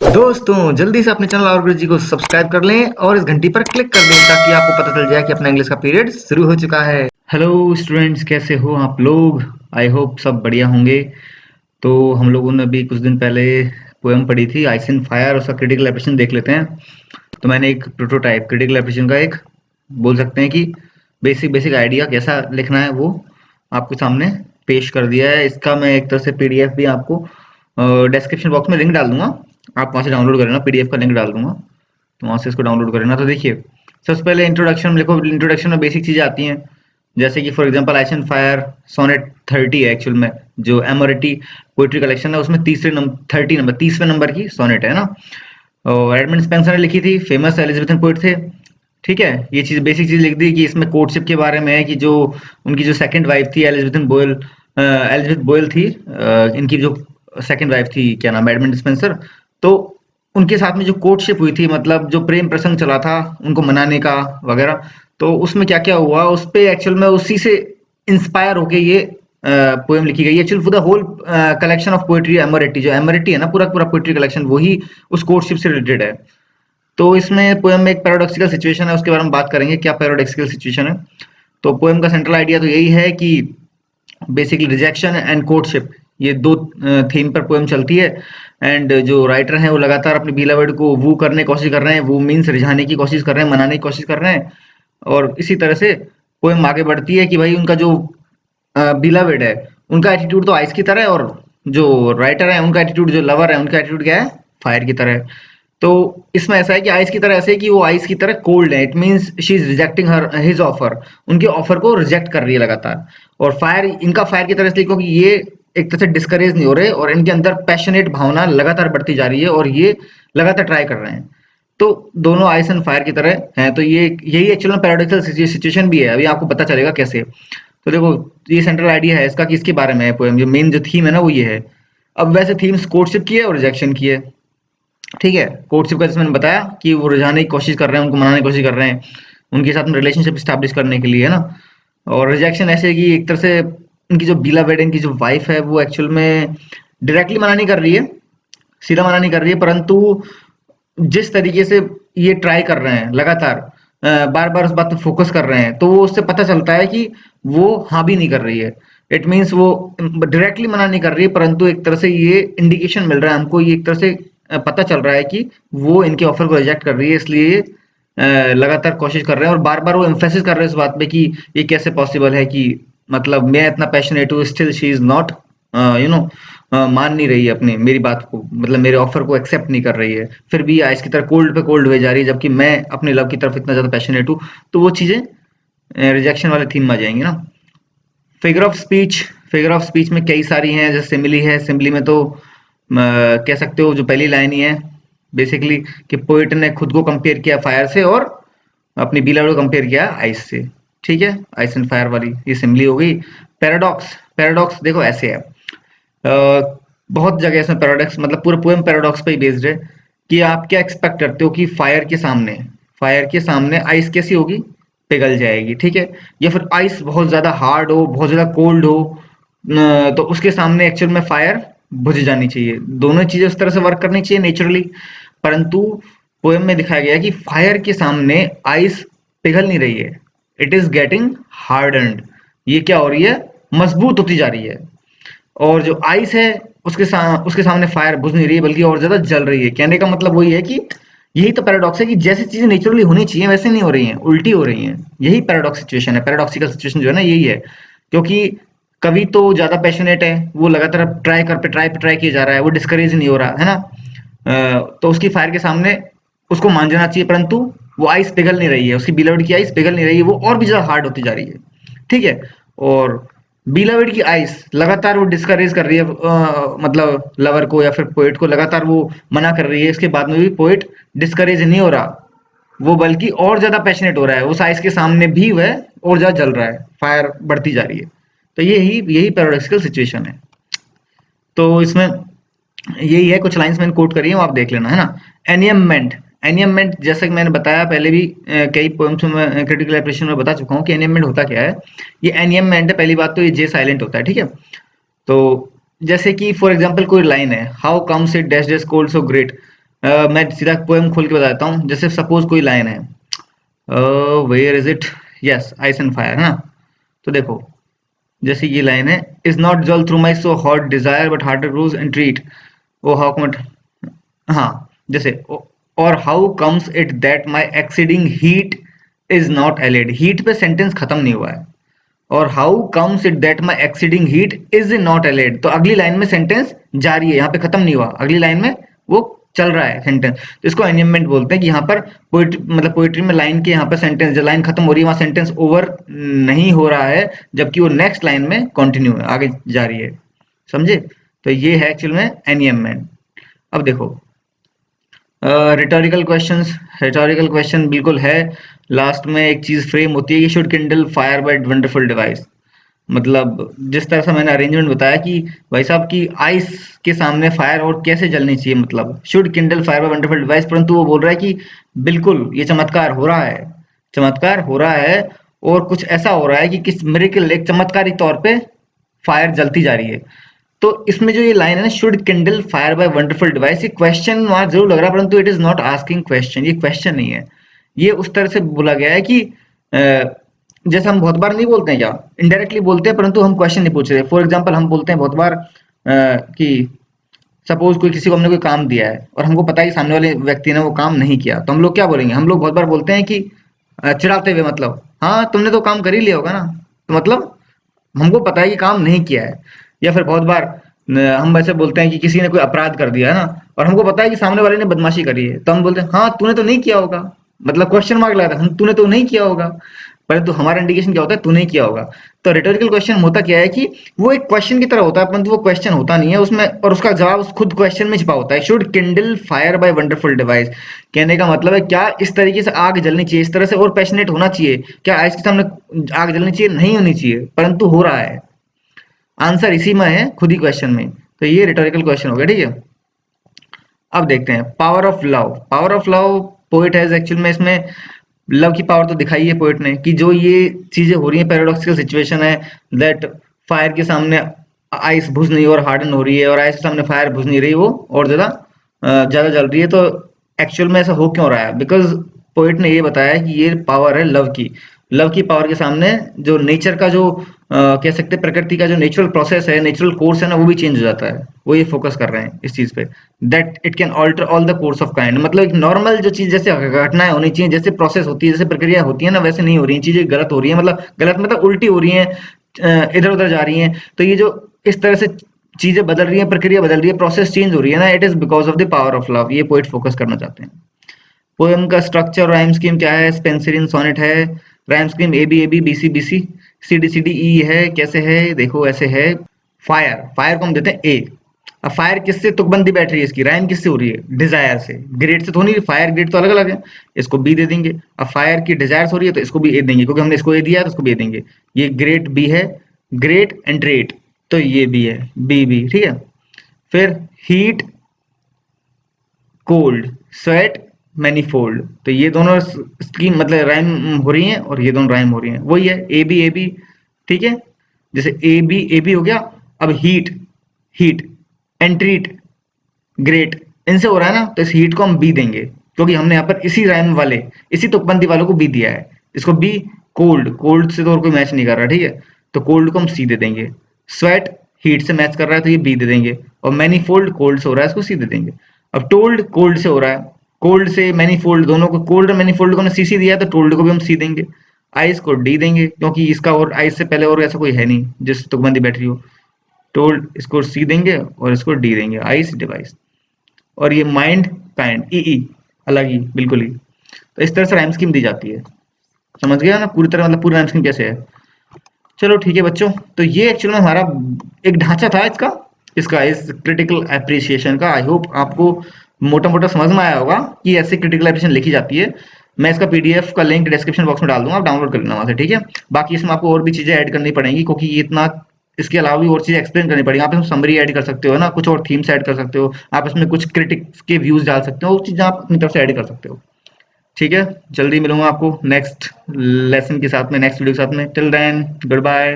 दोस्तों जल्दी से अपने चैनल और गुरु जी को सब्सक्राइब कर लें और इस घंटी पर क्लिक कर दें ताकि आपको पता चल जाए कि अपना इंग्लिश का पीरियड शुरू हो चुका है। हेलो स्टूडेंट्स, कैसे हो आप लोग? आई होप सब बढ़िया होंगे। तो हम लोगों ने अभी कुछ दिन पहले पोएम पढ़ी थी आइस इन फायर, उसका क्रिटिकल एप्रेशन देख लेते हैं। तो मैंने एक प्रोटोटाइप क्रिटिकल एप्रेशन का एक बोल सकते हैं कि बेसिक बेसिक आइडिया कैसा लिखना है वो आपके सामने पेश कर दिया है। इसका मैं एक तरह से पीडीएफ भी आपको डिस्क्रिप्शन बॉक्स में लिंक डाल दूंगा, आप वहाँ से डाउनलोड कर लेना। पीडीएफ का लिंक डाल दूंगा तो वहाँ से इसको डाउनलोड कर लेना। तो देखिए, सबसे पहले इंट्रोडक्शन में लिखो। इंट्रोडक्शन में बेसिक चीज़ें आती हैं, जैसे कि for example ice and fire sonnet 30 है एक्चुअल में, जो एमोरिटी पोइट्री कलेक्शन है उसमें 30वें नंबर की सोनेट है ना। और एडमंड स्पेंसर ने लिखी थी, फेमस एलिजाबेथन पोइट थे। ठीक है, ये चीज बेसिक चीज लिख दी कि इसमें कोर्टशिप के बारे में है, कि जो उनकी जो सेकंड वाइफ थी एलिजाबेथ बोयल थी, इनकी जो सेकंड वाइफ थी, क्या नाम, एडमंड स्पेंसर। तो उनके साथ में जो कोर्टशिप हुई थी, मतलब जो प्रेम प्रसंग चला था उनको मनाने का वगैरह, तो उसमें क्या क्या हुआ उस पे एक्चुअल में उसी से इंस्पायर होके ये पोएम लिखी गई है। Actual for the whole collection of poetry Amoretti, जो एमोरिटी है ना, पूरा पूरा पोएट्री कलेक्शन वही उस कोर्टशिप से रिलेटेड है। तो इसमें पोएम में एक पैराडॉक्सिकल सिचुएशन है, उसके बारे में बात करेंगे, क्या पैराडॉक्सिकल सिचुएशन है। तो पोएम का सेंट्रल आइडिया तो यही है कि बेसिकली रिजेक्शन एंड कोर्टशिप, ये दो थीम पर पोएम चलती है। एंड जो राइटर हैं वो लगातार अपने बिलवर्ड को वू करने की कोशिश कर रहे हैं, वो मीन्स रिझाने की कोशिश कर रहे हैं, मनाने की कोशिश कर रहे हैं। और इसी तरह से पोएम आगे बढ़ती है कि भाई उनका जो बिलवर्ड है उनका एटीट्यूड तो आइस की तरह है, और जो राइटर है उनका एटीट्यूड, जो लवर है उनका एटीट्यूड क्या है, फायर की तरह है। तो इसमें ऐसा है कि आइस की तरह ऐसे है कि वो आइस की तरह कोल्ड है, it means she is rejecting her his offer, उनके ऑफर को रिजेक्ट कर रही है लगातार। और फायर, इनका फायर की तरह इसलिए क्योंकि ये एक तरह से डिस्करेज नहीं हो रहे और इनके अंदर पैशनेट भावना लगातार बढ़ती जा रही है और ये लगातार ट्राई कर रहे हैं। तो दोनों आइस एंड फायर की तरह हैं। तो ये यही एक्चुअल में पैराडॉक्सिकल सिचुएशन भी है, अभी आपको पता चलेगा कैसे। तो देखो, ये सेंट्रल आइडिया है इसका कि इसके बारे में है पोएम, जो मेन जो थीम है ना वो ये है। अब वैसे थीम्स कोर्टशिप की है और रिजेक्शन की है। ठीक है, कोर्टशिप का जैसे मैंने बताया कि वो रिझाने की कोशिश कर रहे हैं, उनको मनाने की कोशिश कर रहे हैं, उनके साथ में रिलेशनशिप स्टैब्लिश करने के लिए, है ना। और रिजेक्शन ऐसे है कि एक तरह से उनकी जो बिलवड, इनकी जो वाइफ है, वो एक्चुअल में डायरेक्टली मना नहीं कर रही है, सीधा मना नहीं कर रही है, परंतु जिस तरीके से ये ट्राई कर रहे हैं लगातार, बार बार उस बात पे फोकस कर रहे हैं, तो वो उससे पता चलता है कि वो हाँ भी नहीं कर रही है। इट मीन्स वो डायरेक्टली मना नहीं कर रही है, परंतु एक तरह से ये इंडिकेशन मिल रहा है हमको, ये एक तरह से पता चल रहा है कि वो इनके ऑफर को रिजेक्ट कर रही है, इसलिए ये लगातार कोशिश कर रहे हैं और बार बार वो एम्फेसिस कर रहे हैं इस बात पे कि ये कैसे पॉसिबल है कि मतलब मैं इतना पैशनेट हूँ, still she is not you know मान नहीं रही है अपनी मेरी बात को, मतलब मेरे ऑफर को एक्सेप्ट नहीं कर रही है, फिर भी आइस की तरह कोल्ड पे कोल्ड हुए जा रही है, जबकि मैं अपने लव की तरफ इतना ज्यादा पैशनेट हूँ। तो वो चीजें रिजेक्शन वाले थीम में आ जाएंगी ना। Figure of speech, figure of speech में कई सारी हैं, जैसे सिमिली है। सिमिली में तो कह सकते हो जो पहली लाइन ही है बेसिकली, कि पोइट ने खुद को कंपेयर किया फायर से और अपनी बिलवर्ड को कंपेयर किया आइस से। ठीक है, आइस एंड फायर वाली ये सिमिली हो गई। पैराडॉक्स, पैराडॉक्स देखो ऐसे है, बहुत जगह इसमें पैराडॉक्स, मतलब पूरा पोएम पैराडॉक्स पे ही बेस्ड है, कि आप क्या एक्सपेक्ट करते हो कि फायर के सामने आइस कैसी होगी, पिघल जाएगी। ठीक है, या फिर आइस बहुत ज्यादा हार्ड हो, बहुत ज्यादा कोल्ड हो, तो उसके सामने एक्चुअल में फायर बुझ जानी चाहिए। दोनों चीजें उस तरह से वर्क करनी चाहिए नेचुरली, परंतु पोएम में दिखाया गया है कि फायर के सामने आइस पिघल नहीं रही है, इट इज गेटिंग हार्डन्ड। ये क्या हो रही है, मजबूत होती जा रही है। और जो आइस है उसके सामने फायर बुझ नहीं रही है, बल्कि और ज्यादा जल रही है। कहने का मतलब वही है कि यही तो पैराडॉक्स है कि जैसी चीजें नेचुरली होनी चाहिए वैसे नहीं हो रही हैं, उल्टी हो रही हैं। यही पैराडॉक्स सिचुएशन है, पैराडॉक्सिकल सिचुएशन जो है ना यही है। क्योंकि कवि तो ज्यादा पैशनेट है, वो लगातार ट्राई पे ट्राई किया जा रहा है, वो डिस्करेज नहीं हो रहा है ना। तो उसकी फायर के सामने उसको मान जाना चाहिए, परंतु वो आइस पिघल नहीं रही है, उसकी बिलवर्ड की आइस पिघल नहीं रही है, वो और भी ज्यादा हार्ड होती जा रही है। ठीक है, और बिलवर्ड की आइस लगातार वो डिस्करेज कर रही है, मतलब लवर को या फिर पोएट को लगातार वो मना कर रही है। इसके बाद में भी पोएट डिस्करेज नहीं हो रहा, वो बल्कि और ज्यादा पैशनेट हो रहा है, उस आइस के सामने भी वह और ज्यादा जल रहा है, फायर बढ़ती जा रही है। तो यही यही पैराडॉक्सिकल सिचुएशन है। तो इसमें यही है, कुछ लाइंस मैंने कोट करी है, वो आप देख लेना, है ना। एनियममेंट, एनियममेंट जैसे कि मैंने बताया पहले भी, कई पोएम्स में क्रिटिकल एप्रिसिएशन में बता चुका हूँ कि एनियममेंट होता क्या है। ये एनियममेंट है, पहली बात तो ये जे साइलेंट होता है। ठीक है, तो जैसे कि फॉर एग्जांपल कोई लाइन है, how comes it dash dash cold so great, मैं सीधा पोएम खोल के बताता हूँ। जैसे सपोज कोई लाइन है, where is it, yes ice and fire, है ना। तो देखो जैसे ये लाइन है, इज नॉट जल through my so hot desire but harder grows and treat, oh how come, हाँ जैसे और how comes it that my exceeding heat is not allayed, heat पे सेंटेंस खत्म नहीं हुआ है, और how comes it that my exceeding heat is not allayed, तो अगली लाइन में सेंटेंस जारी है, यहाँ पे खत्म नहीं हुआ, अगली लाइन में वो चल रहा है सेंटेंस, तो इसको एनिमेंट बोलते हैं कि यहाँ पर पोइट्री, मतलब पोइट्री में लाइन के यहाँ पर सेंटेंस, जो लाइन खत्म हो रही है वहां सेंटेंस ओवर नहीं हो रहा है, जबकि वो नेक्स्ट लाइन में कंटिन्यू है, आगे जारी है, समझे। तो ये है एक्चुअल में एनिमेंट। अब देखो रिटोरिकल क्वेश्चंस, रिटोरिकल क्वेश्चन बिल्कुल है, लास्ट में एक चीज फ्रेम होती है, ये should Kindle fire bye wonderful device, मतलब जिस तरह से मैंने अरेंजमेंट बताया कि भाई साहब की आइस के सामने फायर और कैसे जलनी चाहिए, मतलब should Kindle fire bye wonderful device, परंतु वो बोल रहा है कि बिल्कुल ये चमत्कार हो रहा है, चमत्कार हो रहा है, और कुछ ऐसा हो रहा है कि किस मिरेकल, एक चमत्कारी तौर पे फायर जलती जा रही है। तो इसमें जो ये लाइन है ना, should Kindle fire bye wonderful device, ये क्वेश्चन वहां जरूर लग रहा है, परंतु it is not asking question, ये क्वेश्चन नहीं है, ये उस तरह से बोला गया है कि जैसे हम बहुत बार नहीं बोलते हैं, क्या इनडायरेक्टली बोलते हैं परंतु हम क्वेश्चन नहीं पूछ रहे। फॉर एग्जांपल हम बोलते हैं बहुत बार कि सपोज कोई किसी को हमने कोई काम दिया है और हमको पता है कि सामने वाले व्यक्ति ने वो काम नहीं किया, तो हम लोग क्या बोलेंगे, हम लोग बहुत बार बोलते हैं कि चिढ़ाते हुए, मतलब हाँ तुमने तो काम कर ही लिया होगा ना, तो मतलब हमको पता है कि काम नहीं किया है। या फिर बहुत बार हम वैसे बोलते हैं कि किसी ने कोई अपराध कर दिया है ना, और हमको पता है कि सामने वाले ने बदमाशी करी है, तो हम बोलते हैं हाँ तूने तो नहीं किया होगा, मतलब क्वेश्चन मार्क लगाता है, हम तूने तो नहीं किया होगा, परंतु हमारा इंडिकेशन क्या होता है, तूने किया होगा। तो रिटोरिकल क्वेश्चन होता क्या है कि वो एक क्वेश्चन की तरह होता है, परंतु वो क्वेश्चन होता नहीं है उसमें, और उसका जवाब खुद क्वेश्चन में छिपा होता है। Should Kindle fire bye wonderful device, कहने का मतलब है क्या इस तरीके से आग जलनी चाहिए, इस तरह से और पैशनेट होना चाहिए, क्या आइस के सामने आग जलनी चाहिए, नहीं होनी चाहिए, परंतु हो रहा है। आंसर इसी में है, खुद ही क्वेश्चन में। तो ये रिटोरिकल क्वेश्चन हो गया, ठीक है। अब देखते हैं power of love, power of love, poet has actual में इसमें लव की पावर तो दिखाई है पोइट ने, कि जो ये चीजें हो रही है, पैराडॉक्सिकल सिचुएशन है, दैट फायर के सामने आइस बुझ नहीं और हार्डन हो रही है, और आइस के सामने फायर बुझ नहीं रही, वो और ज्यादा जल रही है। तो एक्चुअल में ऐसा हो क्यों रहा है, बिकॉज पोइट ने ये बताया कि ये पावर है लव की, लव की पावर के सामने जो नेचर का जो कह सकते हैं प्रकृति का जो नेचुरल प्रोसेस है, नेचुरल कोर्स है ना, वो भी चेंज हो जाता है, वो ये फोकस कर रहे हैं इस चीज पे, that it can alter all the course of kind, मतलब एक नॉर्मल जो चीज जैसे घटनाएं होनी चाहिए, जैसे प्रोसेस होती है, जैसे प्रक्रिया होती है ना, वैसे नहीं हो रही है चीजें, गलत हो रही है, मतलब गलत मतलब उल्टी हो रही है, इधर उधर जा रही है। तो ये जो इस तरह से चीजें बदल रही है, प्रक्रिया बदल रही है, प्रोसेस चेंज हो रही है ना, it is because of the power of love, ये पोइट फोकस करना चाहते हैं। पोएम का स्ट्रक्चर, राइम स्कीम क्या है, स्पेंसरियन सोनेट है, rhyme scheme A B B C B C D E है, कैसे है देखो, ऐसे है। फायर, फायर को हम देते हैं ए, अब फायर किससे तुकबंदी बैठ रही है, इसकी राइम किससे हो रही है, डिजायर से, ग्रेड से तो नहीं, फायर ग्रेड तो अलग अलग है, इसको बी दे देंगे। अब फायर की डिजायर हो रही है तो इसको भी ए देंगे, क्योंकि हमने इसको ए दिया है तो इसको बी देंगे, ये ग्रेट बी है, ग्रेट एंड रेट, तो ये बी है, बी बी, ठीक है। फिर हीट, कोल्ड, स्वेट, मैनीफोल्ड, तो ये दोनों स्कीम मतलब राइम हो रही हैं, और ये दोनों राइम हो रही हैं, वही है ए बी, ठीक है। जैसे ए बी हो गया। अब हीट, हीट एंट्रीट, ग्रेट, इनसे हो रहा है ना, तो इस हीट को हम बी देंगे, क्योंकि हमने यहाँ पर इसी राइम वाले, इसी तुकबंदी वालों को बी दिया है, इसको बी। कोल्ड, कोल्ड से तो और कोई मैच नहीं कर रहा, ठीक है, तो कोल्ड को हम सी दे देंगे। स्वेट हीट से मैच कर रहा है तो ये बी दे देंगे, और मैनीफोल्ड कोल्ड से हो रहा है, इसको सी दे देंगे। अब टोल्ड कोल्ड से हो रहा है, कोल्ड से मैनीफोल्ड दोनों को, कोल्ड और मैनीफोल्ड को हमने सी सी दिया है, तो टोल्ड को भी हम सी देंगे। आइस को डी देंगे, क्योंकि इसका और आइस से पहले और ऐसा कोई है नहीं जिस तुकबंदी बैठ रही हो। टोल्ड इसको सी देंगे और इसको डी देंगे, आइस डिवाइस। और ये माइंड, काइंड, ई अलग ही, बिल्कुल ही। तो इस तरह से राइम स्कीम दी जाती है, समझ गया ना पूरी तरह, मतलब पूरी राइम स्कीम कैसे है। चलो ठीक है बच्चों, तो ये एक्चुअल में हमारा एक ढांचा था इसका, इस क्रिटिकल एप्रिसिएशन का। आई होप आपको मोटा मोटा समझ में आया होगा कि ऐसे क्रिटिकल एप्रिसिएशन लिखी जाती है। मैं इसका पीडीएफ का लिंक डिस्क्रिप्शन बॉक्स में डाल दूंगा, आप डाउनलोड कर लेना वहां से, ठीक है। बाकी इसमें आपको और भी चीजें ऐड करनी पड़ेंगी, क्योंकि ये इतना, इसके अलावा भी और चीजें एक्सप्लेन करनी पड़ेगी। आप इसमें समरी ऐड कर सकते हो ना, कुछ और थीम्स ऐड कर सकते हो, आप इसमें कुछ क्रिटिक्स के व्यूज डाल सकते हो, वो चीजें आप अपनी तरफ से ऐड कर सकते हो, ठीक है। जल्दी मिलूंगा आपको नेक्स्ट लेसन के साथ में, नेक्स्ट वीडियो के साथ में। Till then good bye.